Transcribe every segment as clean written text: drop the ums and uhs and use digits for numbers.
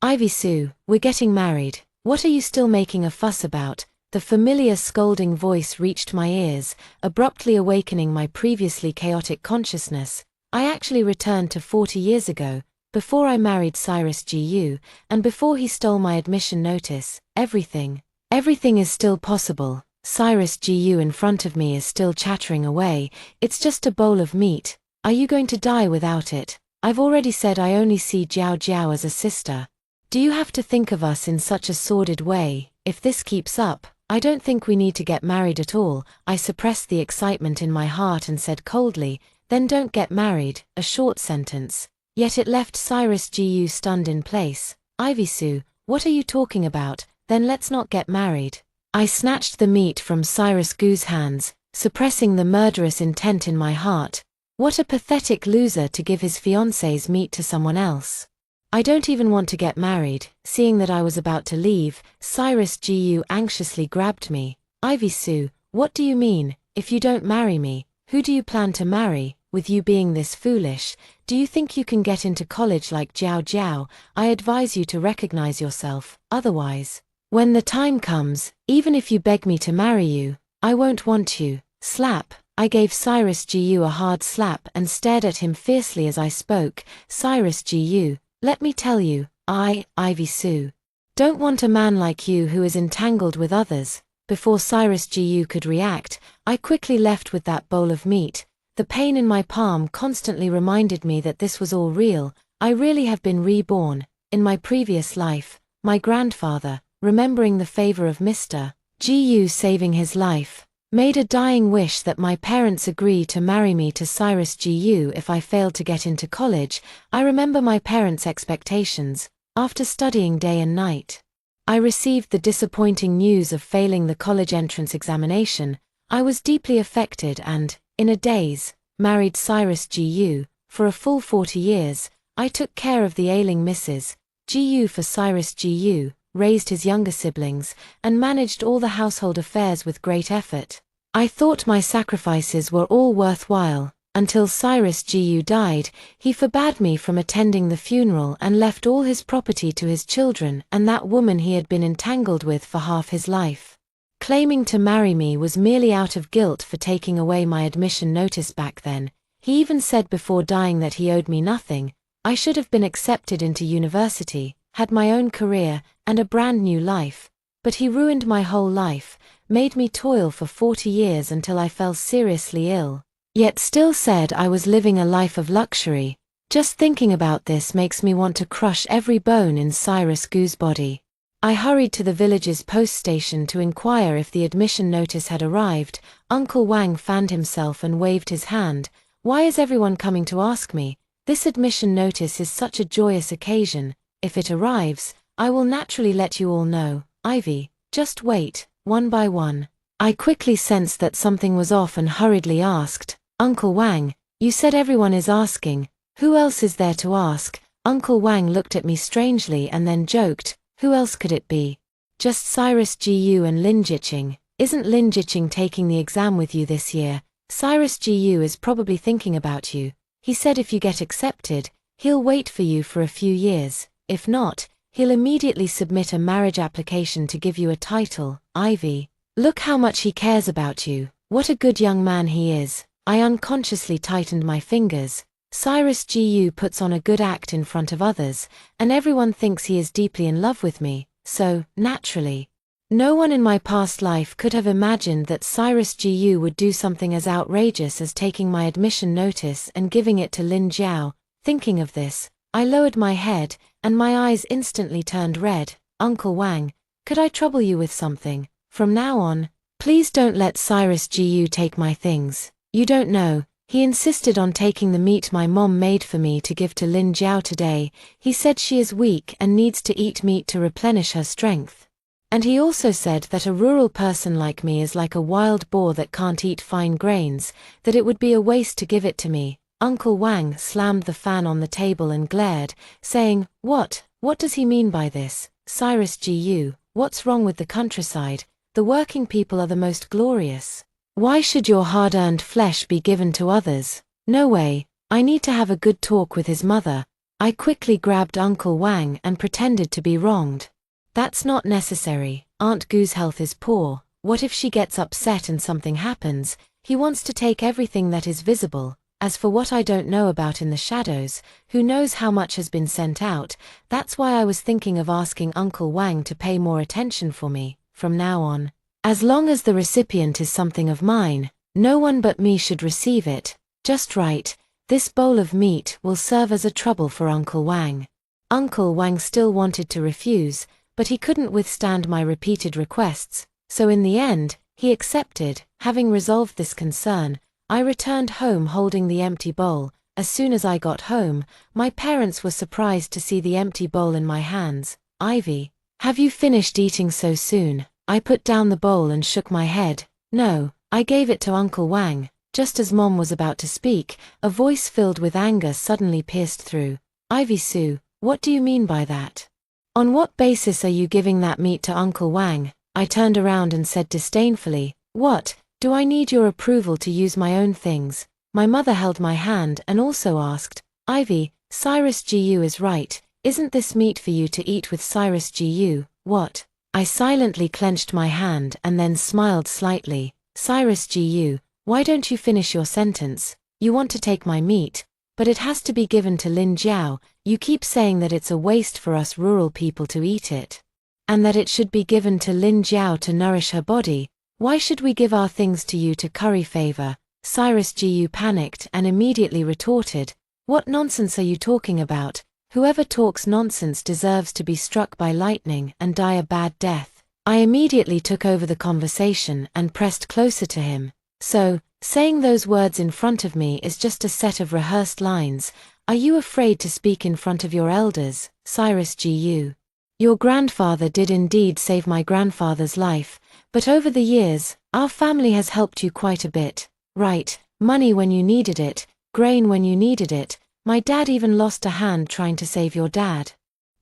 Ivy Sue, we're getting married. What are you still making a fuss about? The familiar scolding voice reached my ears, abruptly awakening my previously chaotic consciousness. I actually returned to 40 years ago, before I married Cyrus Gu, and before he stole my admission notice. Everything is still possible. Cyrus Gu in front of me is still chattering away. It's just a bowl of meat. Are you going to die without it? I've already said I only see Jiao Jiao as a sister. Do you have to think of us in such a sordid way? If this keeps up, I don't think we need to get married at all. I suppressed the excitement in my heart and said coldly, then don't get married, a short sentence. Yet it left Cyrus Gu stunned in place. Ivy Sue, what are you talking about? Then let's not get married. I snatched the meat from Cyrus Gu's hands, suppressing the murderous intent in my heart. What a pathetic loser to give his fiancée's meat to someone else. I don't even want to get married. Seeing that I was about to leave, Cyrus Gu anxiously grabbed me. Ivy Sue, what do you mean? If you don't marry me, who do you plan to marry? With you being this foolish, do you think you can get into college like Jiao Jiao? I advise you to recognize yourself, otherwise, when the time comes, even if you beg me to marry you, I won't want you. Slap. I gave Cyrus Gu a hard slap and stared at him fiercely as I spoke. Cyrus Gu, let me tell you, Ivy Sue, don't want a man like you who is entangled with others. Before Cyrus Gu could react, I quickly left with that bowl of meat. The pain in my palm constantly reminded me that this was all real. I really have been reborn. In my previous life, my grandfather, remembering the favor of Mr. Gu saving his life, made a dying wish that my parents agree to marry me to Cyrus Gu if I failed to get into college. I remember my parents' expectations. After studying day and night, I received the disappointing news of failing the college entrance examination. I was deeply affected and, in a daze, married Cyrus Gu. For a full 40 years, I took care of the ailing Mrs. Gu for Cyrus Gu, raised his younger siblings, and managed all the household affairs with great effort. I thought my sacrifices were all worthwhile, until Cyrus Gu died. He forbade me from attending the funeral and left all his property to his children and that woman he had been entangled with for half his life. Claiming to marry me was merely out of guilt for taking away my admission notice back then. He even said before dying that he owed me nothing. I should have been accepted into university, had my own career, and a brand new life. But he ruined my whole life, made me toil for 40 years until I fell seriously ill, yet still said I was living a life of luxury. Just thinking about this makes me want to crush every bone in Cyrus Gu's body. I hurried to the village's post station to inquire if the admission notice had arrived. Uncle Wang fanned himself and waved his hand. Why is everyone coming to ask me? This admission notice is such a joyous occasion. If it arrives, I will naturally let you all know. Ivy, just wait, one by one. I quickly sensed that something was off and hurriedly asked, Uncle Wang, you said everyone is asking. Who else is there to ask? Uncle Wang looked at me strangely and then joked, who else could it be? Just Cyrus Gu and Lin Jiqing. Isn't Lin Jiqing taking the exam with you this year? Cyrus Gu is probably thinking about you. He said if you get accepted, he'll wait for you for a few years. If not, he'll immediately submit a marriage application to give you a title. Ivy, look how much he cares about you. What a good young man he is. I unconsciously tightened my fingers. Cyrus Gu puts on a good act in front of others, and everyone thinks he is deeply in love with me, so, naturally. No one in my past life could have imagined that Cyrus Gu would do something as outrageous as taking my admission notice and giving it to Lin Jiao. Thinking of this, I lowered my head, and my eyes instantly turned red. Uncle Wang, could I trouble you with something? From now on, please don't let Cyrus Gu take my things. You don't know. He insisted on taking the meat my mom made for me to give to Lin Jiao today. He said she is weak and needs to eat meat to replenish her strength. And he also said that a rural person like me is like a wild boar that can't eat fine grains, that it would be a waste to give it to me. Uncle Wang slammed the fan on the table and glared, saying, What does he mean by this? Cyrus Gu, what's wrong with the countryside? The working people are the most glorious. Why should your hard-earned flesh be given to others? No way. I need to have a good talk with his mother. I quickly grabbed Uncle Wang and pretended to be wronged. That's not necessary. Aunt Gu's health is poor. What if she gets upset and something happens? He wants to take everything that is visible. As for what I don't know about in the shadows, who knows how much has been sent out? That's why I was thinking of asking Uncle Wang to pay more attention for me, from now on. As long as the recipient is something of mine, no one but me should receive it. Just right, this bowl of meat will serve as a trouble for Uncle Wang. Uncle Wang still wanted to refuse, but he couldn't withstand my repeated requests, so in the end, he accepted. Having resolved this concern, I returned home holding the empty bowl. As soon as I got home, my parents were surprised to see the empty bowl in my hands. Ivy, have you finished eating so soon? I put down the bowl and shook my head. No, I gave it to Uncle Wang. Just as Mom was about to speak, a voice filled with anger suddenly pierced through. Ivy Sue, what do you mean by that? On what basis are you giving that meat to Uncle Wang? I turned around and said disdainfully, what? Do I need your approval to use my own things? My mother held my hand and also asked, Ivy, Cyrus Gu is right, isn't this meat for you to eat with Cyrus Gu? What? I silently clenched my hand and then smiled slightly. Cyrus Gu, why don't you finish your sentence? You want to take my meat, but it has to be given to Lin Jiao. You keep saying that it's a waste for us rural people to eat it, and that it should be given to Lin Jiao to nourish her body. Why should we give our things to you to curry favor? Cyrus Gu panicked and immediately retorted, what nonsense are you talking about? Whoever talks nonsense deserves to be struck by lightning and die a bad death. I immediately took over the conversation and pressed closer to him. So, saying those words in front of me is just a set of rehearsed lines. Are you afraid to speak in front of your elders, Cyrus Gu? Your grandfather did indeed save my grandfather's life, but over the years, our family has helped you quite a bit. Right, money when you needed it, grain when you needed it. My dad even lost a hand trying to save your dad.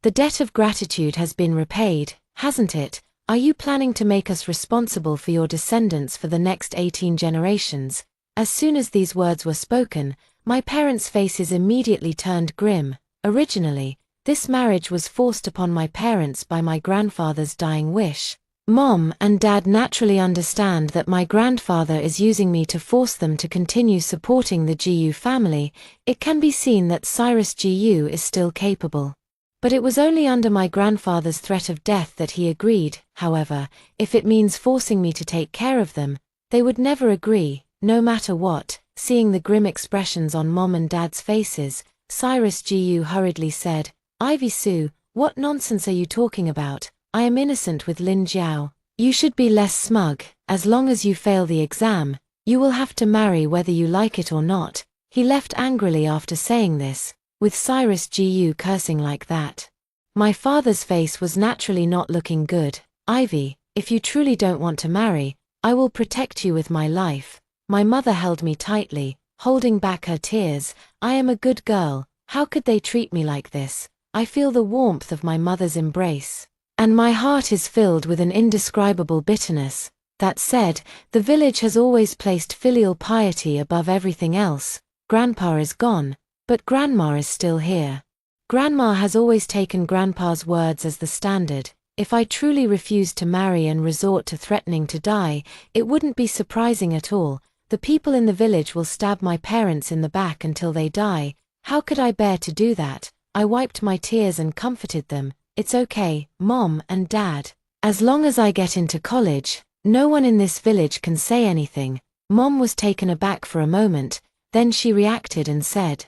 The debt of gratitude has been repaid, hasn't it? Are you planning to make us responsible for your descendants for the next 18 generations? As soon as these words were spoken, my parents' faces immediately turned grim. Originally, this marriage was forced upon my parents by my grandfather's dying wish. Mom and Dad naturally understand that my grandfather is using me to force them to continue supporting the Gu family. It can be seen that Cyrus Gu is still capable. But it was only under my grandfather's threat of death that he agreed. However, if it means forcing me to take care of them, they would never agree, no matter what. Seeing the grim expressions on Mom and Dad's faces, Cyrus Gu hurriedly said, Ivy Sue, what nonsense are you talking about? I am innocent with Lin Jiao. You should be less smug. As long as you fail the exam, you will have to marry whether you like it or not. He left angrily after saying this, with Cyrus Gu cursing like that. My father's face was naturally not looking good. Ivy, if you truly don't want to marry, I will protect you with my life. My mother held me tightly, holding back her tears. I am a good girl. How could they treat me like this? I feel the warmth of my mother's embrace, and my heart is filled with an indescribable bitterness. That said, the village has always placed filial piety above everything else. Grandpa is gone, but Grandma is still here. Grandma has always taken Grandpa's words as the standard. If I truly refused to marry and resort to threatening to die, it wouldn't be surprising at all. The people in the village will stab my parents in the back until they die. How could I bear to do that? I wiped my tears and comforted them. It's okay, Mom and Dad. As long as I get into college, no one in this village can say anything. Mom was taken aback for a moment, then she reacted and said,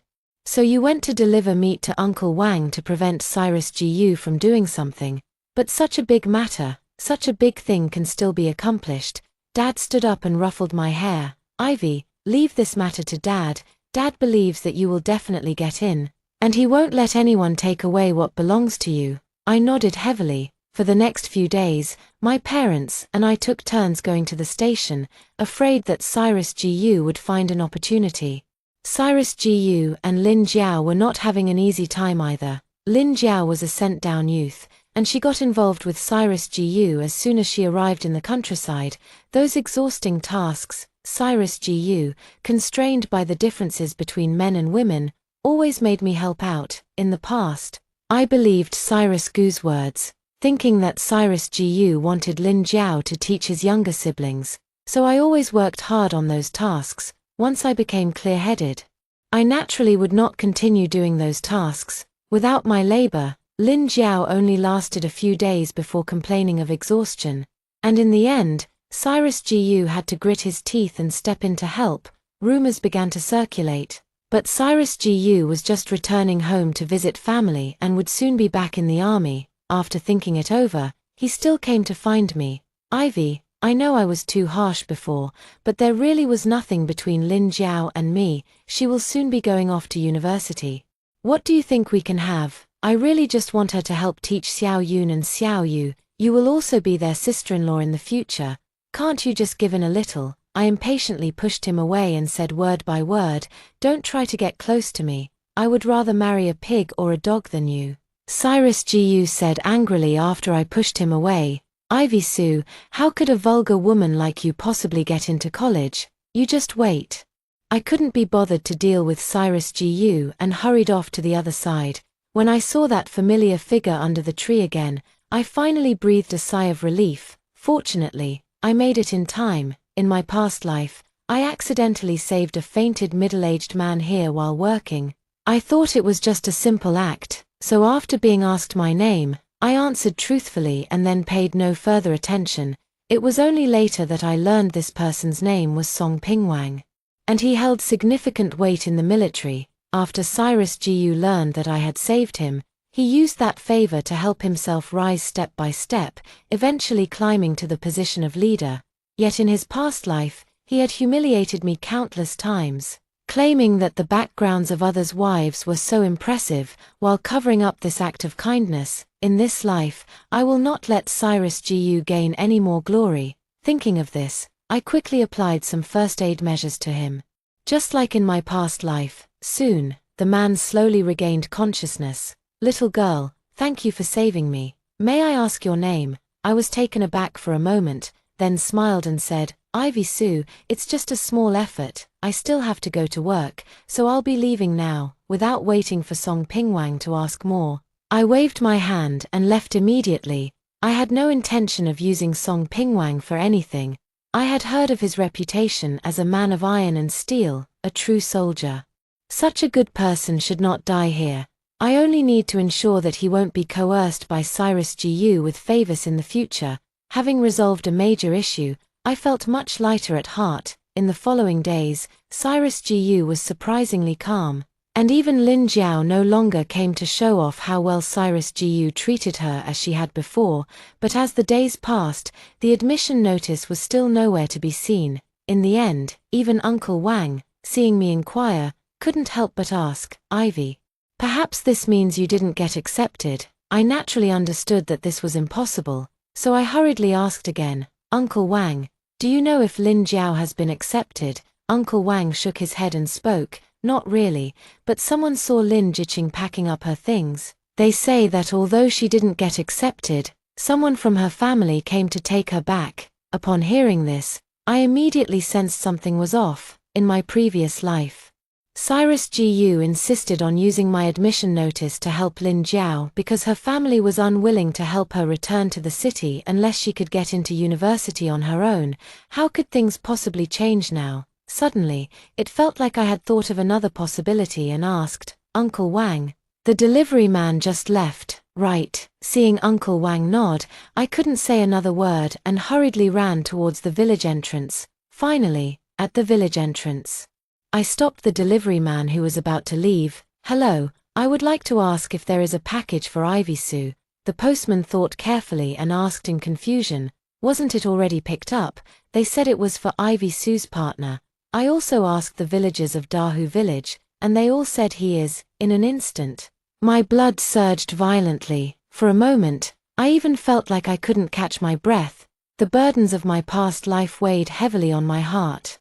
so you went to deliver meat to Uncle Wang to prevent Cyrus Gu from doing something. But such a big matter, such a big thing can still be accomplished. Dad stood up and ruffled my hair. Ivy, leave this matter to Dad. Dad believes that you will definitely get in, and he won't let anyone take away what belongs to you. I nodded heavily. For the next few days, my parents and I took turns going to the station, afraid that Cyrus Gu would find an opportunity. Cyrus Gu and Lin Jiao were not having an easy time either. Lin Jiao was a sent-down youth, and she got involved with Cyrus Gu as soon as she arrived in the countryside. Those exhausting tasks, Cyrus Gu, constrained by the differences between men and women, always made me help out. In the past, I believed Cyrus Gu's words, thinking that Cyrus Gu wanted Lin Jiao to teach his younger siblings, so I always worked hard on those tasks. Once I became clear-headed, I naturally would not continue doing those tasks. Without my labor, Lin Jiao only lasted a few days before complaining of exhaustion, and in the end, Cyrus Gu had to grit his teeth and step in to help. Rumors began to circulate, but Cyrus Gu was just returning home to visit family and would soon be back in the army. After thinking it over, he still came to find me. Ivy, I know I was too harsh before, but there really was nothing between Lin Jiao and me. She will soon be going off to university. What do you think we can have? I really just want her to help teach Xiao Yun and Xiao Yu. You will also be their sister-in-law in the future. Can't you just give in a little? I impatiently pushed him away and said word by word, don't try to get close to me. I would rather marry a pig or a dog than you. Cyrus Gu said angrily after I pushed him away. Ivy Sue, how could a vulgar woman like you possibly get into college? You just wait. I couldn't be bothered to deal with Cyrus Gu and hurried off to the other side. When I saw that familiar figure under the tree again, I finally breathed a sigh of relief. Fortunately, I made it in time. In my past life, I accidentally saved a fainted middle-aged man here while working. I thought it was just a simple act, so after being asked my name, I answered truthfully and then paid no further attention. It was only later that I learned this person's name was Song Pingwang, and he held significant weight in the military. After Cyrus Gu learned that I had saved him, he used that favor to help himself rise step by step, eventually climbing to the position of leader. Yet in his past life, he had humiliated me countless times, claiming that the backgrounds of others' wives were so impressive, while covering up this act of kindness. In this life, I will not let Cyrus Gu gain any more glory. Thinking of this, I quickly applied some first aid measures to him. Just like in my past life, soon, the man slowly regained consciousness. Little girl, thank you for saving me. May I ask your name? I was taken aback for a moment, then smiled and said, Ivy Sue, it's just a small effort. I still have to go to work, so I'll be leaving now. Without waiting for Song Pingwang to ask more, I waved my hand and left immediately. I had no intention of using Song Pingwang for anything. I had heard of his reputation as a man of iron and steel, a true soldier. Such a good person should not die here. I only need to ensure that he won't be coerced by Cyrus Gu with favors in the future. Having resolved a major issue, I felt much lighter at heart. In the following days, Cyrus Gu was surprisingly calm, and even Lin Jiao no longer came to show off how well Cyrus Gu treated her as she had before. But as the days passed, the admission notice was still nowhere to be seen. In the end, even Uncle Wang, seeing me inquire, couldn't help but ask, Ivy, perhaps this means you didn't get accepted. I naturally understood that this was impossible, so I hurriedly asked again, Uncle Wang, do you know if Lin Jiao has been accepted? Uncle Wang shook his head and spoke, not really, but someone saw Lin Jiqing packing up her things. They say that although she didn't get accepted, someone from her family came to take her back. Upon hearing this, I immediately sensed something was off. In my previous life, Cyrus Gu insisted on using my admission notice to help Lin Jiao because her family was unwilling to help her return to the city unless she could get into university on her own. How could things possibly change now? Suddenly, it felt like I had thought of another possibility and asked, Uncle Wang, the delivery man just left, right? Seeing Uncle Wang nod, I couldn't say another word and hurriedly ran towards the village entrance. Finally, at the village entrance, I stopped the delivery man who was about to leave. Hello, I would like to ask if there is a package for Ivy Sue. The postman thought carefully and asked in confusion, wasn't it already picked up? They said it was for Ivy Sue's partner. I also asked the villagers of Dahu village, and they all said he is. In an instant, my blood surged violently. For a moment, I even felt like I couldn't catch my breath. The burdens of my past life weighed heavily on my heart,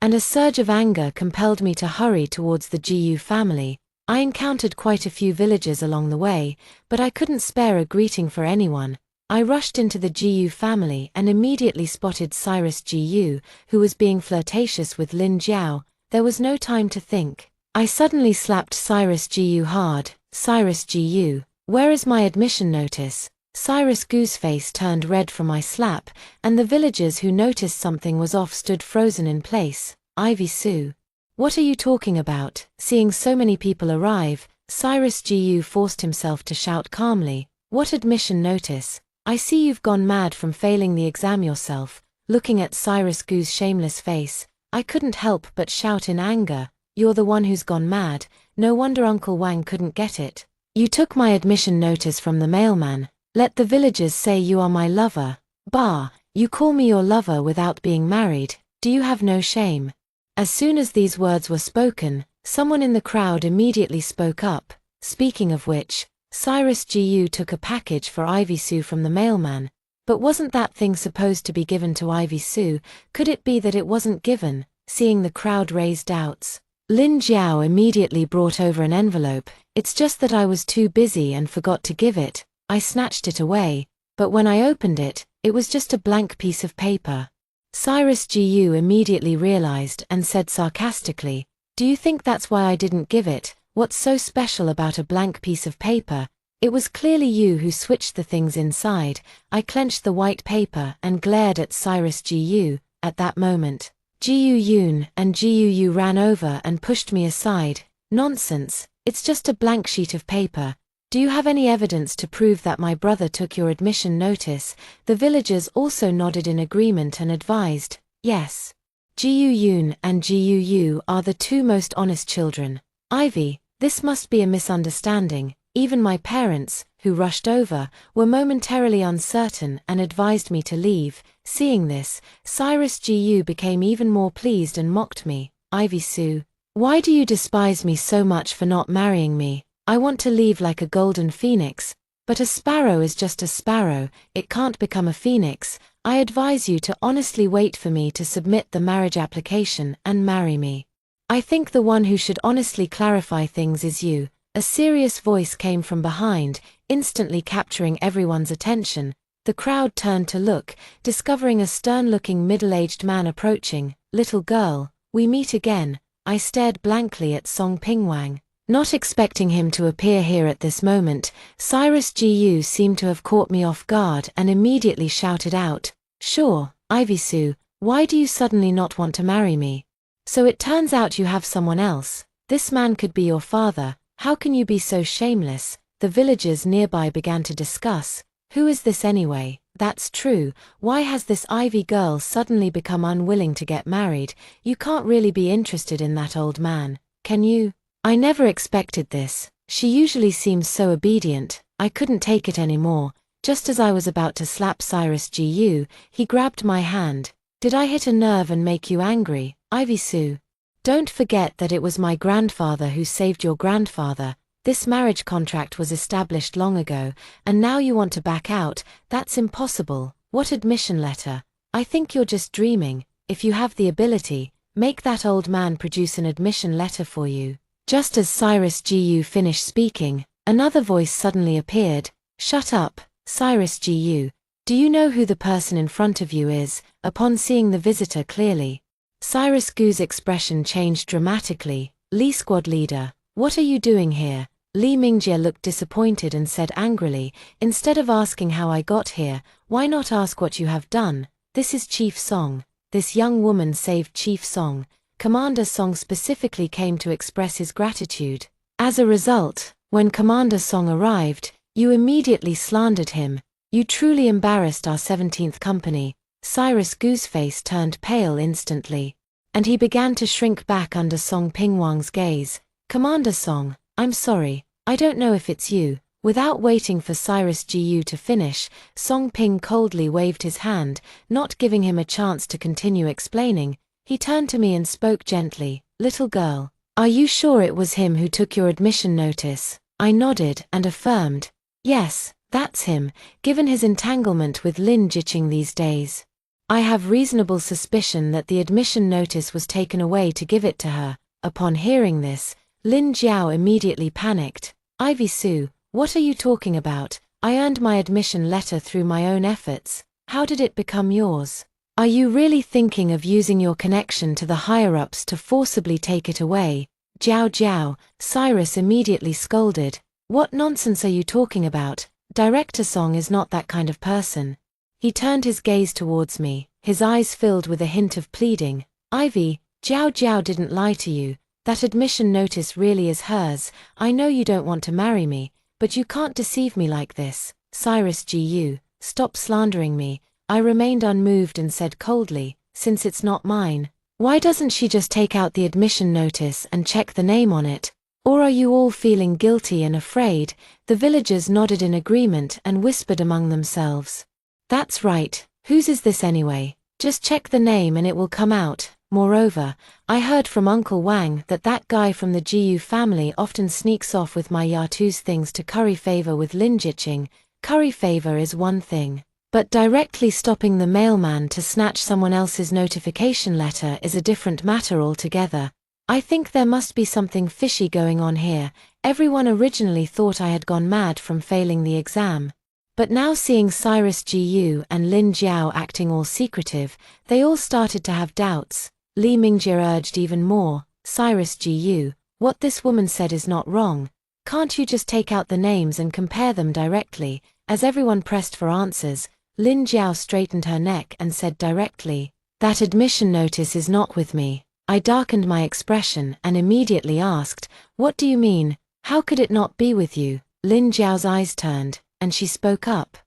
and a surge of anger compelled me to hurry towards the Gu family. I encountered quite a few villagers along the way, but I couldn't spare a greeting for anyone. I rushed into the Gu family and immediately spotted Cyrus Gu, who was being flirtatious with Lin Jiao. There was no time to think. I suddenly slapped Cyrus Gu hard. Cyrus Gu, where is my admission notice? Cyrus Gu's face turned red from my slap, and the villagers who noticed something was off stood frozen in place. Ivy Sue. What are you talking about? Seeing so many people arrive, Cyrus Gu forced himself to shout calmly. What admission notice? I see you've gone mad from failing the exam yourself. Looking at Cyrus Gu's shameless face, I couldn't help but shout in anger. You're the one who's gone mad. No wonder Uncle Wang couldn't get it. You took my admission notice from the mailman. Let the villagers say you are my lover. Bah, you call me your lover without being married. Do you have no shame? As soon as these words were spoken, someone in the crowd immediately spoke up. Speaking of which, Cyrus Gu took a package for Ivy Sue from the mailman. But wasn't that thing supposed to be given to Ivy Sue? Could it be that it wasn't given? Seeing the crowd raise doubts, Lin Jiao immediately brought over an envelope. It's just that I was too busy and forgot to give it. I snatched it away, but when I opened it, it was just a blank piece of paper. Cyrus Gu immediately realized and said sarcastically, "Do you think that's why I didn't give it? What's so special about a blank piece of paper? It was clearly you who switched the things inside." I clenched the white paper and glared at Cyrus Gu. At that moment, Gu Yun and Gu Yu ran over and pushed me aside. "Nonsense, it's just a blank sheet of paper. Do you have any evidence to prove that my brother took your admission notice?" The villagers also nodded in agreement and advised, "Yes. Gu Yun and Gu Yu are the two most honest children." Ivy, this must be a misunderstanding. Even my parents, who rushed over, were momentarily uncertain and advised me to leave. Seeing this, Cyrus Gu became even more pleased and mocked me. "Ivy Sue, why do you despise me so much for not marrying me? I want to leave like a golden phoenix, but a sparrow is just a sparrow, it can't become a phoenix. I advise you to honestly wait for me to submit the marriage application and marry me. I think the one who should honestly clarify things is you." A serious voice came from behind, instantly capturing everyone's attention. The crowd turned to look, discovering a stern-looking middle-aged man approaching. "Little girl, we meet again." I stared blankly at Song Pingwang. Not expecting him to appear here at this moment, Cyrus Gu seemed to have caught me off guard and immediately shouted out, "Sure, Ivy Sue, why do you suddenly not want to marry me? So it turns out you have someone else. This man could be your father. How can you be so shameless?" The villagers nearby began to discuss. "Who is this anyway? That's true, why has this Ivy girl suddenly become unwilling to get married? You can't really be interested in that old man, can you? I never expected this. She usually seems so obedient." I couldn't take it anymore. Just as I was about to slap Cyrus Gu, he grabbed my hand. "Did I hit a nerve and make you angry, Ivy Sue? Don't forget that it was my grandfather who saved your grandfather. This marriage contract was established long ago, and now you want to back out? That's impossible. What admission letter? I think you're just dreaming. If you have the ability, make that old man produce an admission letter for you." Just as Cyrus Gu finished speaking, another voice suddenly appeared. "Shut up, Cyrus Gu. Do you know who the person in front of you is?" Upon seeing the visitor clearly, Cyrus Gu's expression changed dramatically. "Li Squad Leader, what are you doing here?" Li Mingjie looked disappointed and said angrily, "Instead of asking how I got here, why not ask what you have done? This is Chief Song. This young woman saved Chief Song. Commander Song specifically came to express his gratitude. As a result, when Commander Song arrived, you immediately slandered him. You truly embarrassed our 17th company." Cyrus Gu's face turned pale instantly, and he began to shrink back under Song Pingwang's gaze. "Commander Song, I'm sorry, I don't know if it's you." Without waiting for Cyrus Gu to finish, Song Ping coldly waved his hand, not giving him a chance to continue explaining. He turned to me and spoke gently. "Little girl, are you sure it was him who took your admission notice?" I nodded and affirmed, "Yes, that's him, given his entanglement with Lin Jiqing these days. I have reasonable suspicion that the admission notice was taken away to give it to her." Upon hearing this, Lin Jiao immediately panicked. "Ivy Sue, what are you talking about? I earned my admission letter through my own efforts. How did it become yours? Are you really thinking of using your connection to the higher-ups to forcibly take it away?" Jiao Jiao, Cyrus immediately scolded. What nonsense are you talking about? Director Song is not that kind of person. He turned his gaze towards me, his eyes filled with a hint of pleading. Ivy, Jiao Jiao didn't lie to you. That admission notice really is hers. I know you don't want to marry me, but you can't deceive me like this. Cyrus Gu, stop slandering me. I remained unmoved and said coldly, since it's not mine, why doesn't she just take out the admission notice and check the name on it? Or are you all feeling guilty and afraid? The villagers nodded in agreement and whispered among themselves. That's right, whose is this anyway? Just check the name and it will come out. Moreover, I heard from Uncle Wang that that guy from the Jiu family often sneaks off with my Yatu's things to curry favor with Lin Jiqing. Curry favor is one thing, but directly stopping the mailman to snatch someone else's notification letter is a different matter altogether. I think there must be something fishy going on here. Everyone originally thought I had gone mad from failing the exam. But now seeing Cyrus Gu and Lin Jiao acting all secretive, they all started to have doubts. Li Mingjie urged even more, Cyrus Gu, what this woman said is not wrong. Can't you just take out the names and compare them directly? As everyone pressed for answers, Lin Jiao straightened her neck and said directly, that admission notice is not with me. I darkened my expression and immediately asked, what do you mean? How could it not be with you? Lin Jiao's eyes turned, and she spoke up.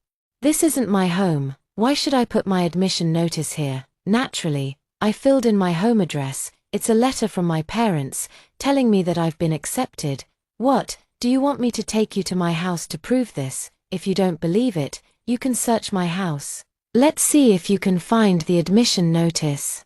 This isn't my home. Why should I put my admission notice here? Naturally, I filled in my home address. It's a letter from my parents, telling me that I've been accepted. What, do you want me to take you to my house to prove this? If you don't believe it, you can search my house. Let's see if you can find the admission notice.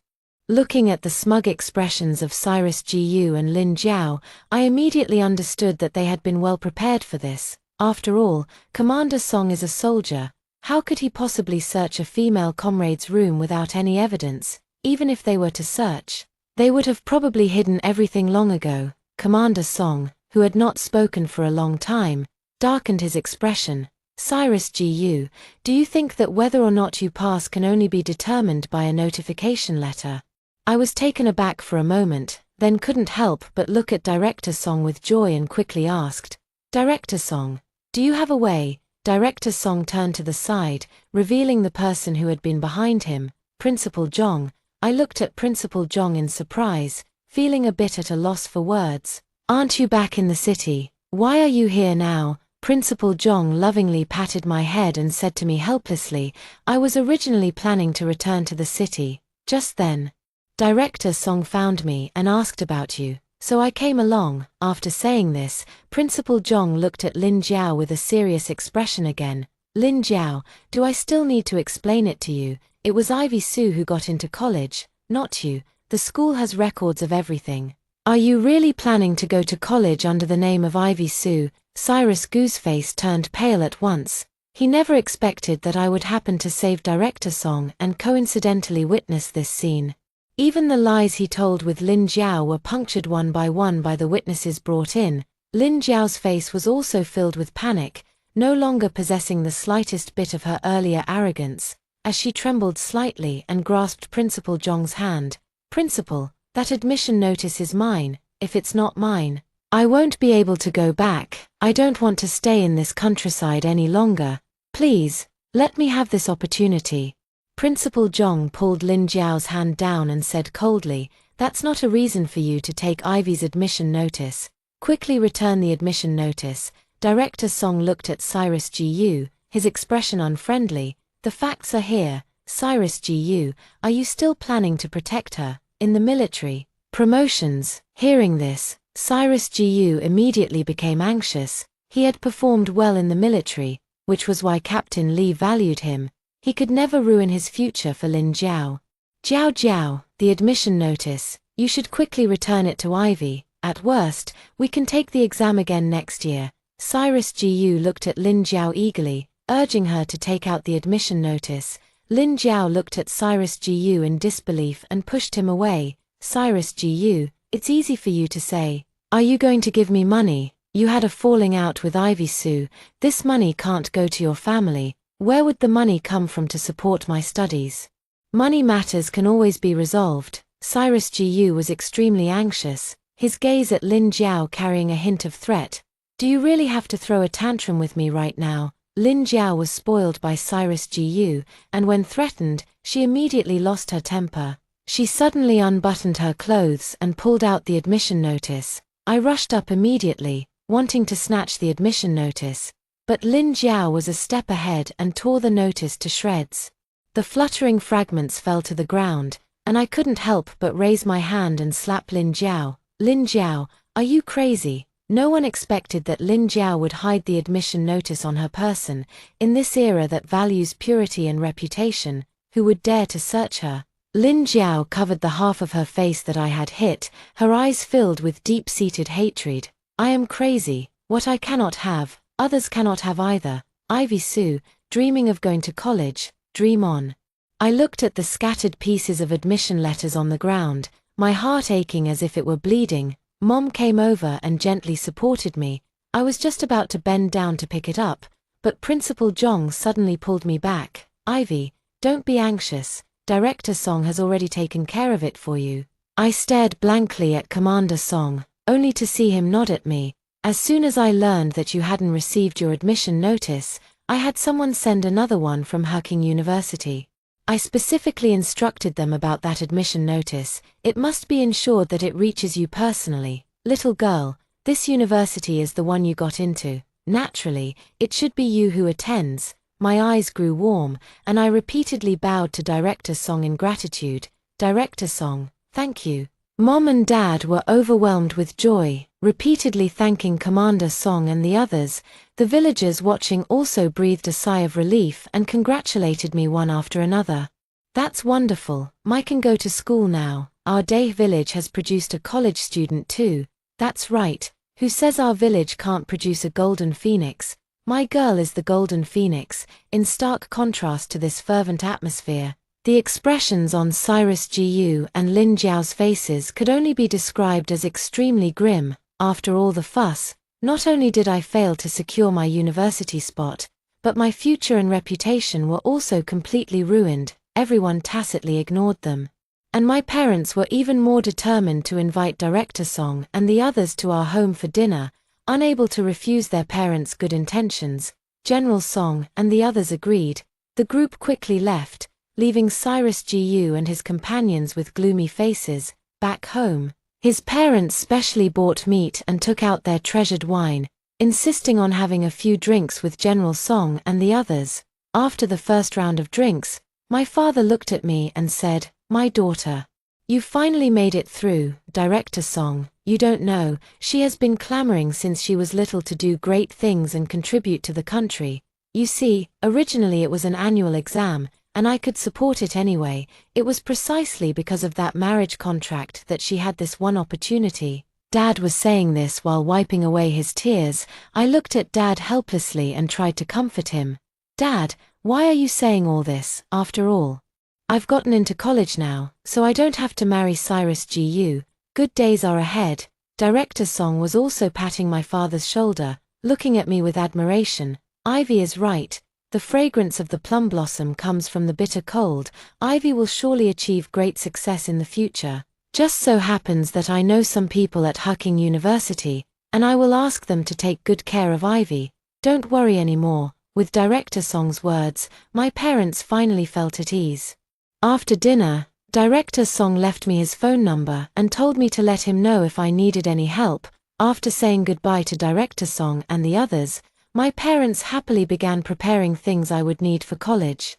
Looking at the smug expressions of Cyrus Gu and Lin Jiao, I immediately understood that they had been well prepared for this. After all, Commander Song is a soldier. How could he possibly search a female comrade's room without any evidence? Even if they were to search, they would have probably hidden everything long ago. Commander Song, who had not spoken for a long time, darkened his expression. Cyrus Gu, do you think that whether or not you pass can only be determined by a notification letter? I was taken aback for a moment, then couldn't help but look at Director Song with joy and quickly asked, Director Song, do you have a way? Director Song turned to the side, revealing the person who had been behind him, Principal Zhong. I looked at Principal Zhong in surprise, feeling a bit at a loss for words. Aren't you back in the city? Why are you here now? Principal Zhong lovingly patted my head and said to me helplessly, I was originally planning to return to the city. Just then, Director Song found me and asked about you, so I came along. After saying this, Principal Zhong looked at Lin Jiao with a serious expression again. Lin Jiao, do I still need to explain it to you? It was Ivy Su who got into college, not you. The school has records of everything. Are you really planning to go to college under the name of Ivy Su? Cyrus Gu's face turned pale at once. He never expected that I would happen to save Director Song and coincidentally witness this scene. Even the lies he told with Lin Jiao were punctured one by the witnesses brought in. Lin Jiao's face was also filled with panic, no longer possessing the slightest bit of her earlier arrogance, as she trembled slightly and grasped Principal Zhong's hand. Principal, that admission notice is mine. If it's not mine, I won't be able to go back. I don't want to stay in this countryside any longer. Please, let me have this opportunity. Principal Zhong pulled Lin Jiao's hand down and said coldly, that's not a reason for you to take Ivy's admission notice. Quickly return the admission notice. Director Song looked at Cyrus Gu, his expression unfriendly. The facts are here. Cyrus Gu, are you still planning to protect her? In the military? Promotions. Hearing this, Cyrus Gu immediately became anxious. He had performed well in the military, which was why Captain Li valued him. He could never ruin his future for Lin Jiao. Jiao Jiao, the admission notice, you should quickly return it to Ivy. At worst, we can take the exam again next year. Cyrus Gu looked at Lin Jiao eagerly, urging her to take out the admission notice. Lin Jiao looked at Cyrus Gu in disbelief and pushed him away. Cyrus Gu, it's easy for you to say. Are you going to give me money? You had a falling out with Ivy Su. This money can't go to your family. Where would the money come from to support my studies? Money matters can always be resolved. Cyrus Gu was extremely anxious. his gaze at Lin Jiao carrying a hint of threat. Do you really have to throw a tantrum with me right now? Lin Jiao was spoiled by Cyrus Gu, and when threatened, she immediately lost her temper. She suddenly unbuttoned her clothes and pulled out the admission notice. I rushed up immediately, wanting to snatch the admission notice, but Lin Jiao was a step ahead and tore the notice to shreds. The fluttering fragments fell to the ground, and I couldn't help but raise my hand and slap Lin Jiao. Lin Jiao, are you crazy? No one expected that Lin Jiao would hide the admission notice on her person. In this era that values purity and reputation, who would dare to search her? Lin Jiao covered the half of her face that I had hit, her eyes filled with deep-seated hatred. I am crazy. What I cannot have, others cannot have either. Ivy Sue, dreaming of going to college, dream on. I looked at the scattered pieces of admission letters on the ground, my heart aching as if it were bleeding. Mom came over and gently supported me. I was just about to bend down to pick it up, but Principal Zhong suddenly pulled me back. Ivy, don't be anxious. Director Song has already taken care of it for you. I stared blankly at Commander Song, only to see him nod at me. As soon as I learned that you hadn't received your admission notice, I had someone send another one from Huking University. I specifically instructed them about that admission notice. It must be ensured that it reaches you personally. Little girl, this university is the one you got into. Naturally, it should be you who attends. My eyes grew warm, and I repeatedly bowed to Director Song in gratitude. Director Song, thank you. Mom and Dad were overwhelmed with joy, repeatedly thanking Commander Song and the others. The villagers watching also breathed a sigh of relief and congratulated me one after another. That's wonderful. Mai can go to school now. Our Day village has produced a college student too. That's right. Who says our village can't produce a golden phoenix? My girl is the golden phoenix, in stark contrast to this fervent atmosphere. The expressions on Cyrus Gu and Lin Jiao's faces could only be described as extremely grim. After all the fuss, not only did I fail to secure my university spot, but my future and reputation were also completely ruined. Everyone tacitly ignored them. And my parents were even more determined to invite Director Song and the others to our home for dinner. Unable to refuse their parents' good intentions, General Song and the others agreed. The group quickly left, leaving Cyrus Gu and his companions with gloomy faces. Back home, his parents specially bought meat and took out their treasured wine, insisting on having a few drinks with General Song and the others. After the first round of drinks, my father looked at me and said, "My daughter, you finally made it through. Director Song, you don't know, she has been clamoring since she was little to do great things and contribute to the country. You see, originally it was an annual exam, and I could support it anyway. It was precisely because of that marriage contract that she had this one opportunity." Dad was saying this while wiping away his tears. I looked at Dad helplessly and tried to comfort him. "Dad, why are you saying all this? After all, I've gotten into college now, so I don't have to marry Cyrus Gu. Good days are ahead." Director Song was also patting my father's shoulder, looking at me with admiration. "Ivy is right. The fragrance of the plum blossom comes from the bitter cold. Ivy will surely achieve great success in the future. Just so happens that I know some people at Huking University, and I will ask them to take good care of Ivy. Don't worry anymore." With Director Song's words, my parents finally felt at ease. After dinner, Director Song left me his phone number and told me to let him know if I needed any help. After saying goodbye to Director Song and the others, my parents happily began preparing things I would need for college.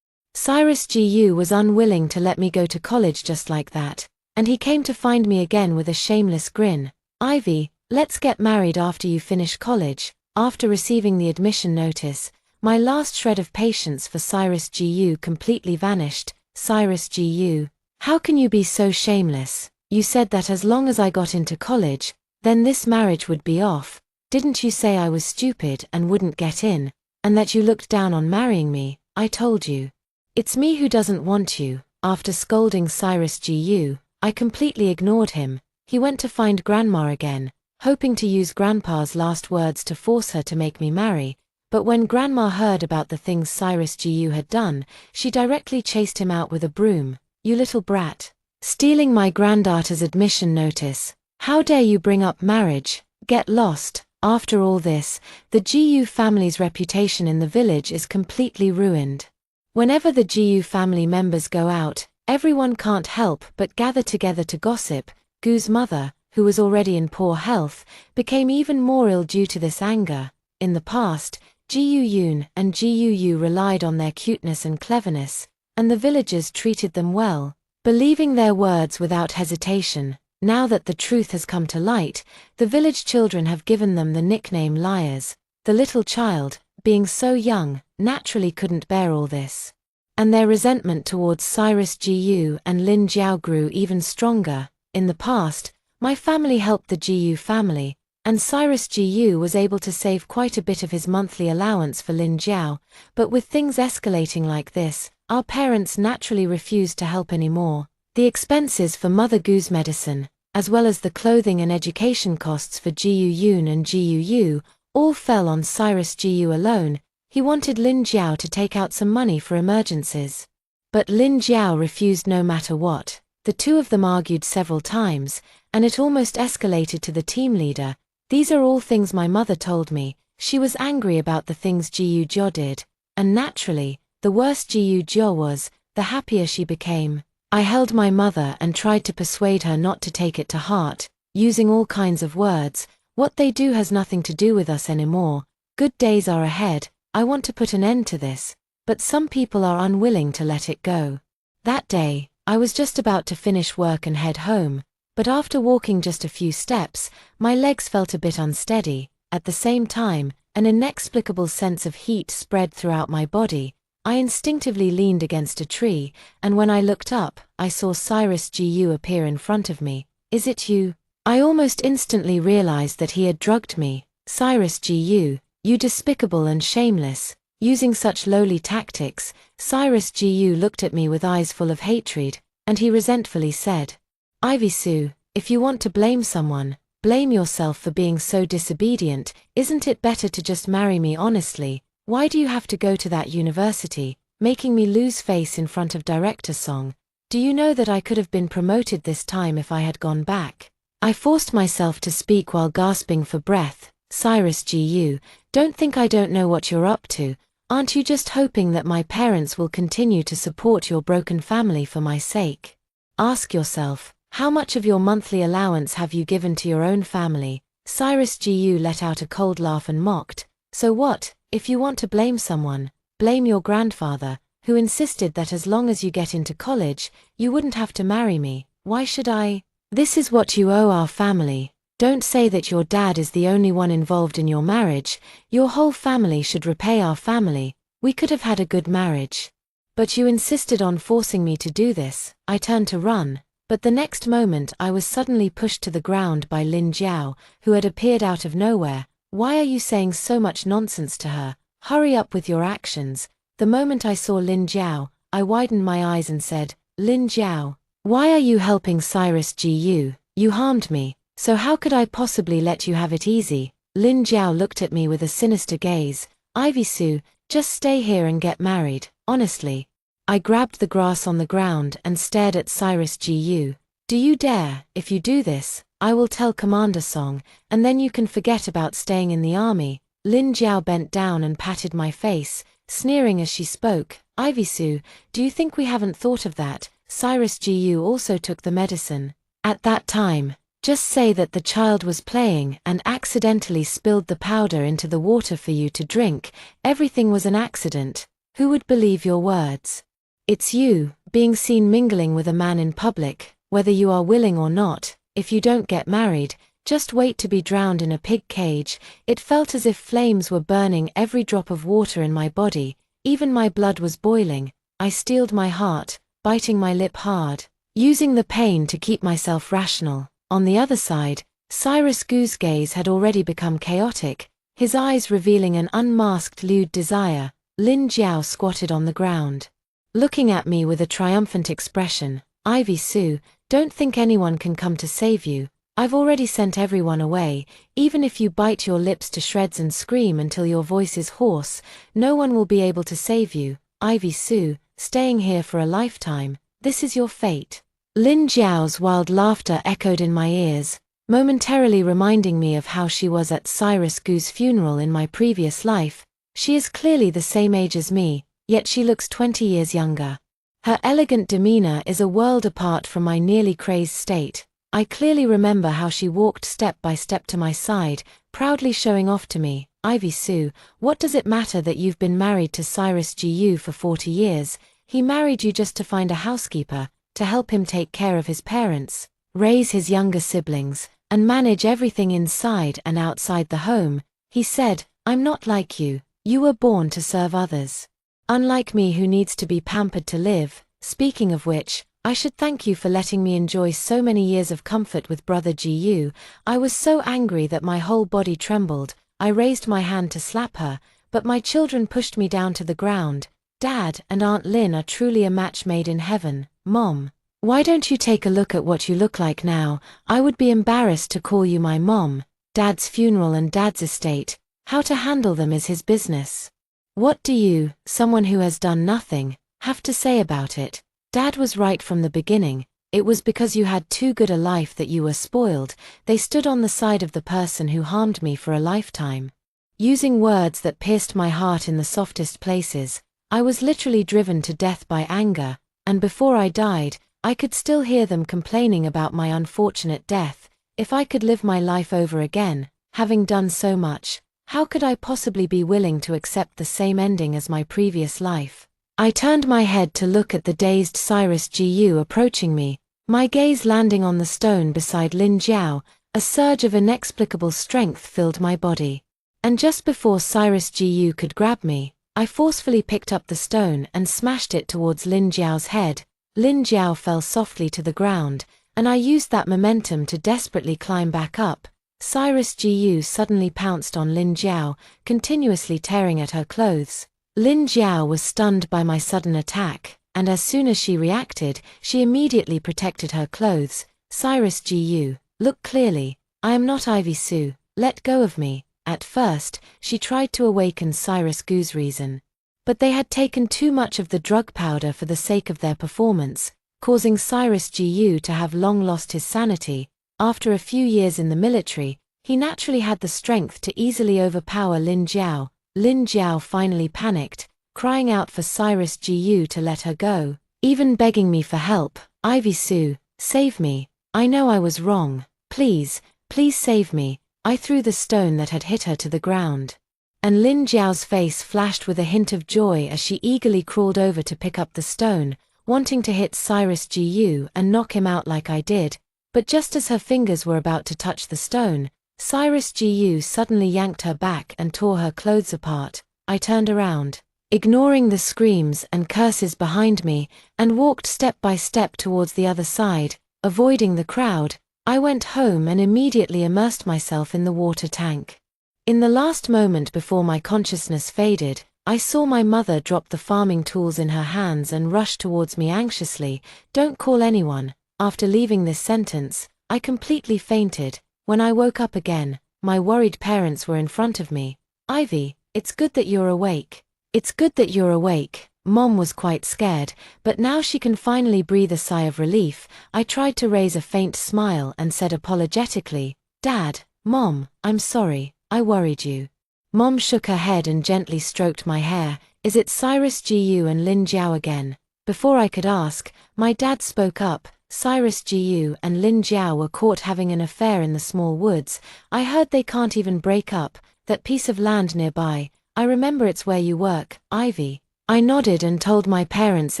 Cyrus Gu was unwilling to let me go to college just like that, and he came to find me again with a shameless grin. "Ivy, let's get married after you finish college." After receiving the admission notice, my last shred of patience for Cyrus Gu completely vanished. "Cyrus Gu, how can you be so shameless? You said that as long as I got into college, then this marriage would be off. Didn't you say I was stupid and wouldn't get in, and that you looked down on marrying me? I told you. It's me who doesn't want you." After scolding Cyrus Gu, I completely ignored him. He went to find Grandma again, hoping to use Grandpa's last words to force her to make me marry. But when Grandma heard about the things Cyrus Gu had done, she directly chased him out with a broom. "You little brat. Stealing my granddaughter's admission notice. How dare you bring up marriage? Get lost. After all this, the Gu family's reputation in the village is completely ruined. Whenever the Gu family members go out, everyone can't help but gather together to gossip. Gu's mother, who was already in poor health, became even more ill due to this anger. In the past, Gu Yun and Gu Yu relied on their cuteness and cleverness, and the villagers treated them well, believing their words without hesitation. Now that the truth has come to light, the village children have given them the nickname liars. The little child, being so young, naturally couldn't bear all this. And their resentment towards Cyrus Gu and Lin Jiao grew even stronger. In the past, my family helped the Gu family, and Cyrus Gu was able to save quite a bit of his monthly allowance for Lin Jiao, but with things escalating like this, our parents naturally refused to help anymore. The expenses for Mother Gu's medicine, as well as the clothing and education costs for Gu Yun and Gu Yu, all fell on Cyrus Gu alone. He wanted Lin Jiao to take out some money for emergencies. But Lin Jiao refused no matter what. The two of them argued several times, and it almost escalated to the team leader. These are all things my mother told me. She was angry about the things Gu Jia did, and naturally, the worse Gu Jia was, the happier she became. I held my mother and tried to persuade her not to take it to heart, using all kinds of words. What they do has nothing to do with us anymore. Good days are ahead. I want to put an end to this, but some people are unwilling to let it go. That day, I was just about to finish work and head home, but after walking just a few steps, my legs felt a bit unsteady. At the same time, an inexplicable sense of heat spread throughout my body. I instinctively leaned against a tree, and when I looked up, I saw Cyrus Gu appear in front of me. Is it you? I almost instantly realized that he had drugged me. Cyrus Gu, you despicable and shameless. Using such lowly tactics, Cyrus Gu looked at me with eyes full of hatred, and he resentfully said, Ivy Sue, if you want to blame someone, blame yourself for being so disobedient. Isn't it better to just marry me honestly? Why do you have to go to that university, making me lose face in front of Director Song? Do you know that I could have been promoted this time if I had gone back? I forced myself to speak while gasping for breath. Cyrus Gu, don't think I don't know what you're up to. Aren't you just hoping that my parents will continue to support your broken family for my sake? Ask yourself, how much of your monthly allowance have you given to your own family? Cyrus Gu let out a cold laugh and mocked. So what? If you want to blame someone, blame your grandfather, who insisted that as long as you get into college, you wouldn't have to marry me. Why should I? This is what you owe our family. Don't say that your dad is the only one involved in your marriage. Your whole family should repay our family. We could have had a good marriage. But you insisted on forcing me to do this. I turned to run, but the next moment I was suddenly pushed to the ground by Lin Jiao, who had appeared out of nowhere. Why are you saying so much nonsense to her? Hurry up with your actions. The moment I saw Lin Jiao, I widened my eyes and said, Lin Jiao, why are you helping Cyrus Gu? You harmed me, so how could I possibly let you have it easy? Lin Jiao looked at me with a sinister gaze. Ivy Sue, just stay here and get married, honestly. I grabbed the grass on the ground and stared at Cyrus Gu. Do you dare? If you do this, I will tell Commander Song, and then you can forget about staying in the army. Lin Jiao bent down and patted my face, sneering as she spoke. Ivy Sue, do you think we haven't thought of that? Cyrus Gu also took the medicine. At that time, just say that the child was playing and accidentally spilled the powder into the water for you to drink. Everything was an accident. Who would believe your words? It's you, being seen mingling with a man in public, whether you are willing or not. If you don't get married, just wait to be drowned in a pig cage. It felt as if flames were burning every drop of water in my body. Even my blood was boiling. I steeled my heart, biting my lip hard, using the pain to keep myself rational. On the other side, Cyrus Gu's gaze had already become chaotic, his eyes revealing an unmasked lewd desire. Lin Jiao squatted on the ground, looking at me with a triumphant expression. Ivy Sue, don't think anyone can come to save you. I've already sent everyone away. Even if you bite your lips to shreds and scream until your voice is hoarse, no one will be able to save you. Ivy Sue, staying here for a lifetime. This is your fate. Lin Jiao's wild laughter echoed in my ears. momentarily reminding me of how she was at Cyrus Gu's funeral in my previous life. She is clearly the same age as me, yet she looks 20 years younger. Her elegant demeanor is a world apart from my nearly crazed state. I clearly remember how she walked step by step to my side, proudly showing off to me, "Ivy Sue, what does it matter that you've been married to Cyrus Gu for 40 years? He married you just to find a housekeeper, to help him take care of his parents, raise his younger siblings, and manage everything inside and outside the home." He said, "I'm not like you. You were born to serve others. Unlike me who needs to be pampered to live. Speaking of which, I should thank you for letting me enjoy so many years of comfort with Brother Gu." I was so angry that my whole body trembled. I raised my hand to slap her, but my children pushed me down to the ground. Dad and Aunt Lynn are truly a match made in heaven. Mom, why don't you take a look at what you look like now? I would be embarrassed to call you my mom. Dad's funeral and Dad's estate, how to handle them is his business. What do you, someone who has done nothing, have to say about it? Dad was right from the beginning. It was because you had too good a life that you were spoiled. They stood on the side of the person who harmed me for a lifetime. Using words that pierced my heart in the softest places, I was literally driven to death by anger, and before I died, I could still hear them complaining about my unfortunate death. If I could live my life over again, having done so much, how could I possibly be willing to accept the same ending as my previous life? I turned my head to look at the dazed Cyrus Gu approaching me, my gaze landing on the stone beside Lin Jiao. A surge of inexplicable strength filled my body. And just before Cyrus Gu could grab me, I forcefully picked up the stone and smashed it towards Lin Jiao's head. Lin Jiao fell softly to the ground, and I used that momentum to desperately climb back up. Cyrus Gu suddenly pounced on Lin Jiao, continuously tearing at her clothes. Lin Jiao was stunned by my sudden attack, and as soon as she reacted, she immediately protected her clothes. "Cyrus Gu, look clearly. I am not Ivy Sue. Let go of me." At first, she tried to awaken Cyrus Gu's reason. But they had taken too much of the drug powder for the sake of their performance, causing Cyrus Gu to have long lost his sanity. After a few years in the military, he naturally had the strength to easily overpower Lin Jiao. Lin Jiao finally panicked, crying out for Cyrus Gu to let her go, even begging me for help. "Ivy Sue, save me. I know I was wrong. Please, please save me." I threw the stone that had hit her to the ground. And Lin Jiao's face flashed with a hint of joy as she eagerly crawled over to pick up the stone, wanting to hit Cyrus Gu and knock him out like I did. But just as her fingers were about to touch the stone, Cyrus Gu suddenly yanked her back and tore her clothes apart. I turned around, ignoring the screams and curses behind me, and walked step by step towards the other side, avoiding the crowd. I went home and immediately immersed myself in the water tank. In the last moment before my consciousness faded, I saw my mother drop the farming tools in her hands and rush towards me anxiously. "Don't call anyone." After leaving this sentence, I completely fainted. When I woke up again, my worried parents were in front of me. "Ivy, it's good that you're awake. It's good that you're awake." Mom was quite scared, but now she can finally breathe a sigh of relief. I tried to raise a faint smile and said apologetically, "Dad, Mom, I'm sorry, I worried you." Mom shook her head and gently stroked my hair. "Is it Cyrus Gu and Lin Jiao again?" Before I could ask, my dad spoke up. "Cyrus Gu and Lin Jiao were caught having an affair in the small woods. I heard they can't even break up that piece of land nearby. I remember it's where you work, Ivy." I nodded and told my parents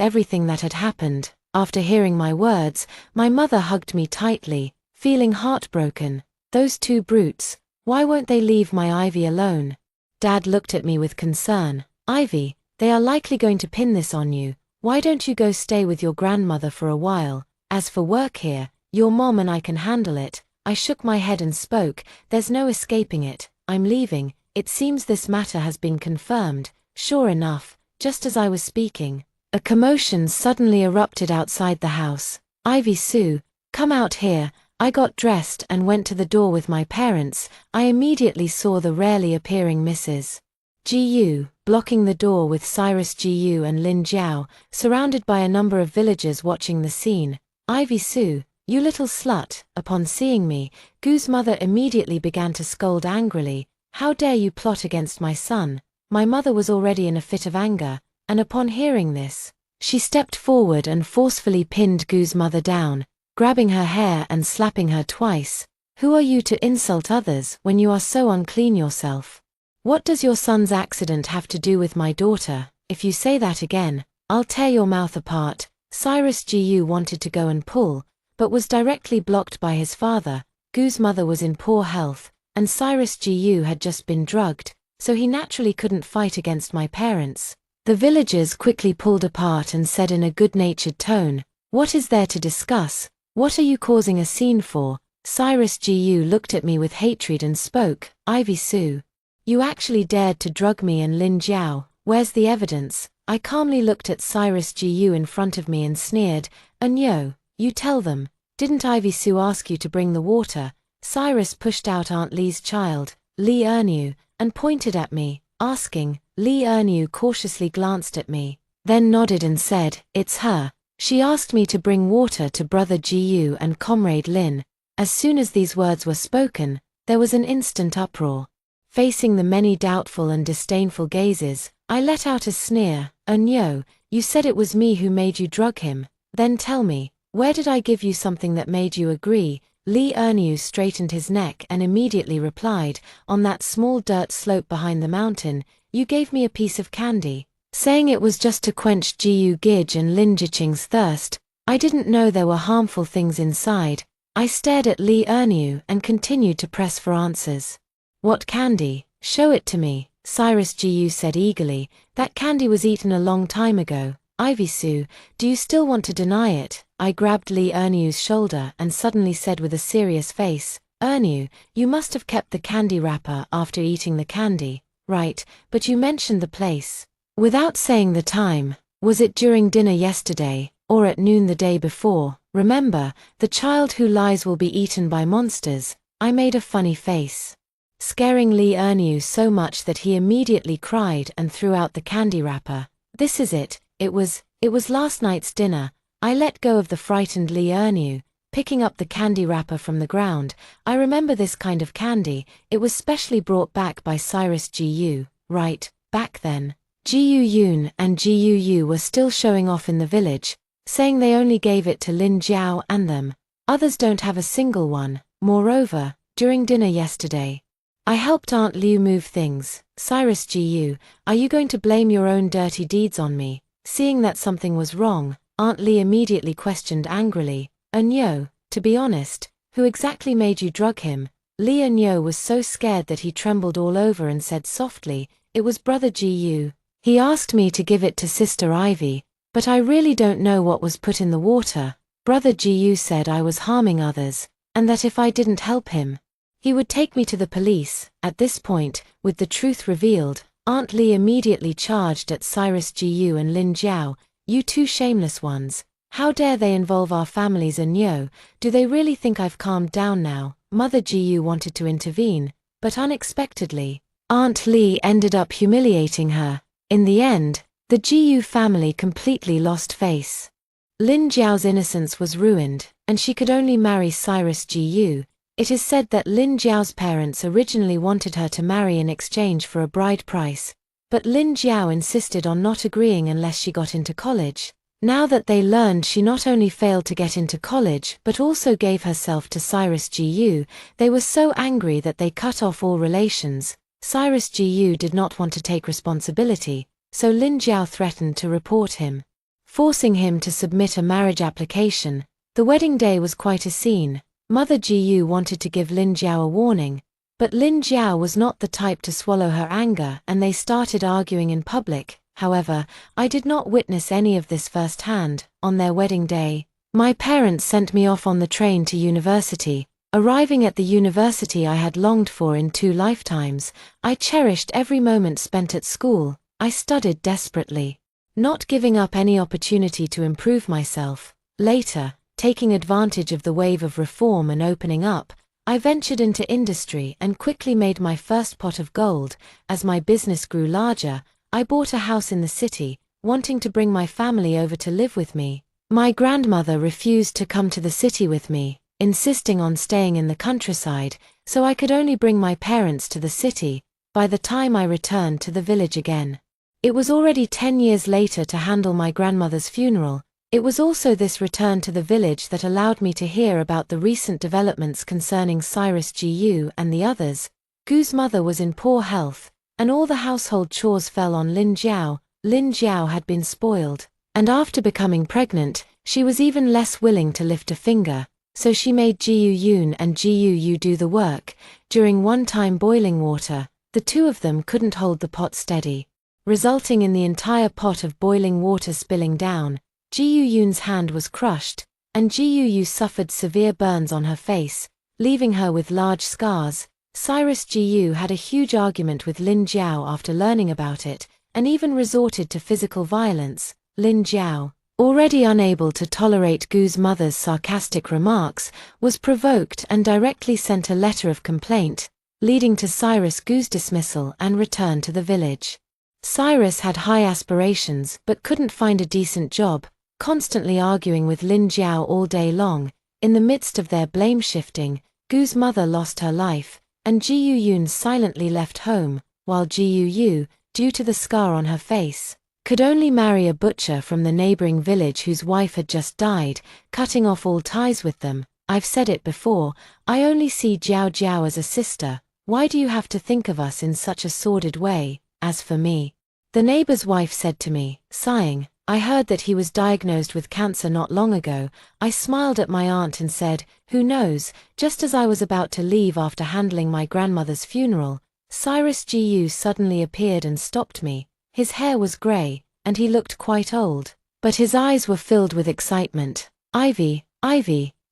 everything that had happened. After hearing my words, my mother hugged me tightly, feeling heartbroken. "Those two brutes, why won't they leave my Ivy alone?" Dad looked at me with concern. "Ivy, they are likely going to pin this on you. Why don't you go stay with your grandmother for a while? As for work here, your mom and I can handle it." I shook my head and spoke, "There's no escaping it. I'm leaving. It seems this matter has been confirmed." Sure enough, just as I was speaking, a commotion suddenly erupted outside the house. "Ivy Sue, come out here." I got dressed and went to the door with my parents. I immediately saw the rarely appearing Mrs. Gu, blocking the door with Cyrus Gu and Lin Jiao, surrounded by a number of villagers watching the scene. "Ivy Sue, "You little slut." Upon seeing me, Gu's mother immediately began to scold angrily. "How dare you plot against my son?" My mother was already in a fit of anger, and upon hearing this, she stepped forward and forcefully pinned Gu's mother down, grabbing her hair and slapping her twice. "Who are you to insult others when you are so unclean yourself? What does your son's accident have to do with my daughter? If you say that again, I'll tear your mouth apart." Cyrus Gu wanted to go and pull, but was directly blocked by his father. Gu's mother was in poor health, and Cyrus Gu had just been drugged, so he naturally couldn't fight against my parents. The villagers quickly pulled apart and said in a good-natured tone, "What is there to discuss? What are you causing a scene for?" Cyrus Gu looked at me with hatred and spoke, "Ivy Sue, you actually dared to drug me and Lin Jiao. Where's the evidence?" I calmly looked at Cyrus Gu in front of me and sneered, "Anyo, you tell them. Didn't Ivy Sue ask you to bring the water?" Cyrus pushed out Aunt Li's child, Li Ernu, and pointed at me, asking. Li Ernu cautiously glanced at me, then nodded and said, "It's her. She asked me to bring water to Brother Gu and Comrade Lin." As soon as these words were spoken, there was an instant uproar. Facing the many doubtful and disdainful gazes, I let out a sneer. "Anyo, you said it was me who made you drug him. Then tell me, where did I give you something that made you agree?" Li Ernu straightened his neck and immediately replied, "On that small dirt slope behind the mountain, you gave me a piece of candy, saying it was just to quench Gu Gij and Lin Jiqing's thirst. I didn't know there were harmful things inside." I stared at Li Ernu and continued to press for answers. "What candy? Show it to me," Cyrus Gu said eagerly. "That candy was eaten a long time ago. Ivy Sue, do you still want to deny it?" I grabbed Li Ernu's shoulder and suddenly said with a serious face, "Ernu, you must have kept the candy wrapper after eating the candy, right? But you mentioned the place without saying the time. Was it during dinner yesterday, or at noon the day before? Remember, the child who lies will be eaten by monsters." I made a funny face, scaring Li Ernu so much that he immediately cried and threw out the candy wrapper. "This is it. It was last night's dinner." I let go of the frightened Li Ernu, picking up the candy wrapper from the ground. "I remember this kind of candy. It was specially brought back by Cyrus Gu, right?" Back then, Gu Yun and Gu Yu were still showing off in the village, saying they only gave it to Lin Jiao and them. Others don't have a single one. Moreover, during dinner yesterday, I helped Aunt Liu move things. Cyrus Gu, are you going to blame your own dirty deeds on me?" Seeing that something was wrong, Aunt Li immediately questioned angrily, "Anyo, to be honest, who exactly made you drug him?" Li Anyo was so scared that he trembled all over and said softly, "It was Brother Gu. He asked me to give it to Sister Ivy, but I really don't know what was put in the water. Brother Gu said I was harming others, and that if I didn't help him, he would take me to the police." At this point, with the truth revealed, Aunt Li immediately charged at Cyrus Gu and Lin Jiao. "You two shameless ones. How dare they involve our families Anyo? Do they really think I've calmed down now?" Mother Gu wanted to intervene, but unexpectedly, Aunt Li ended up humiliating her. In the end, the Gu family completely lost face. Lin Jiao's innocence was ruined, and she could only marry Cyrus Gu. It is said that Lin Jiao's parents originally wanted her to marry in exchange for a bride price, but Lin Jiao insisted on not agreeing unless she got into college. Now that they learned she not only failed to get into college but also gave herself to Cyrus Gu, they were so angry that they cut off all relations. Cyrus Gu did not want to take responsibility, so Lin Jiao threatened to report him, forcing him to submit a marriage application. The wedding day was quite a scene. Mother Gu wanted to give Lin Jiao a warning, but Lin Jiao was not the type to swallow her anger and they started arguing in public. However, I did not witness any of this firsthand. On their wedding day, my parents sent me off on the train to university. Arriving at the university I had longed for in 2 lifetimes, I cherished every moment spent at school. I studied desperately, not giving up any opportunity to improve myself. Later, taking advantage of the wave of reform and opening up, I ventured into industry and quickly made my first pot of gold. As my business grew larger, I bought a house in the city, wanting to bring my family over to live with me. My grandmother refused to come to the city with me, insisting on staying in the countryside, so I could only bring my parents to the city by the time I returned to the village again. It was already 10 years later to handle my grandmother's funeral. It was also this return to the village that allowed me to hear about the recent developments concerning Cyrus Gu and the others. Gu's mother was in poor health, and all the household chores fell on Lin Jiao. Lin Jiao had been spoiled, and after becoming pregnant, she was even less willing to lift a finger, so she made Jiu Yun and Jiu Yu do the work. During one time boiling water, the two of them couldn't hold the pot steady, resulting in the entire pot of boiling water spilling down. Jiu Yun's hand was crushed, and Jiu Yu suffered severe burns on her face, leaving her with large scars. Cyrus Gu had a huge argument with Lin Jiao after learning about it, and even resorted to physical violence. Lin Jiao, already unable to tolerate Gu's mother's sarcastic remarks, was provoked and directly sent a letter of complaint, leading to Cyrus Gu's dismissal and return to the village. Cyrus had high aspirations but couldn't find a decent job, constantly arguing with Lin Jiao all day long. In the midst of their blame shifting, Gu's mother lost her life, and Jiu Yun silently left home, while Jiu Yu, due to the scar on her face, could only marry a butcher from the neighboring village whose wife had just died, cutting off all ties with them. I've said it before, I only see Jiao Jiao as a sister. Why do you have to think of us in such a sordid way? As for me, the neighbor's wife said to me, sighing, I heard that he was diagnosed with cancer not long ago. I smiled at my aunt and said, who knows? Just as I was about to leave after handling my grandmother's funeral, Cyrus Gu suddenly appeared and stopped me. His hair was gray, and he looked quite old, but his eyes were filled with excitement. Ivy,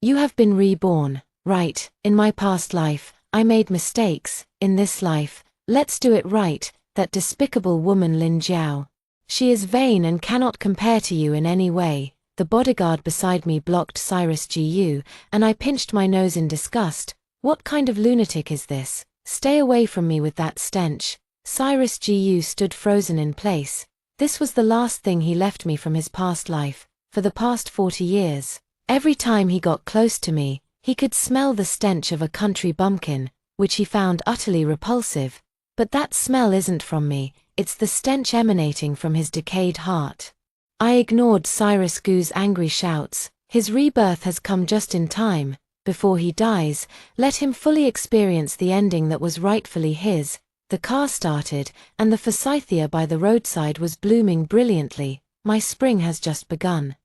you have been reborn, right? In my past life, I made mistakes. In this life, let's do it right. That despicable woman Lin Jiao. She is vain and cannot compare to you in any way. The bodyguard beside me blocked Cyrus Gu, and I pinched my nose in disgust. What kind of lunatic is this? Stay away from me with that stench. Cyrus Gu stood frozen in place. This was the last thing he left me from his past life. For the past 40 years, every time he got close to me, he could smell the stench of a country bumpkin, which he found utterly repulsive. But that smell isn't from me, it's the stench emanating from his decayed heart. I ignored Cyrus Gu's angry shouts. His rebirth has come just in time. Before he dies, let him fully experience the ending that was rightfully his. The car started, and the forsythia by the roadside was blooming brilliantly. My spring has just begun.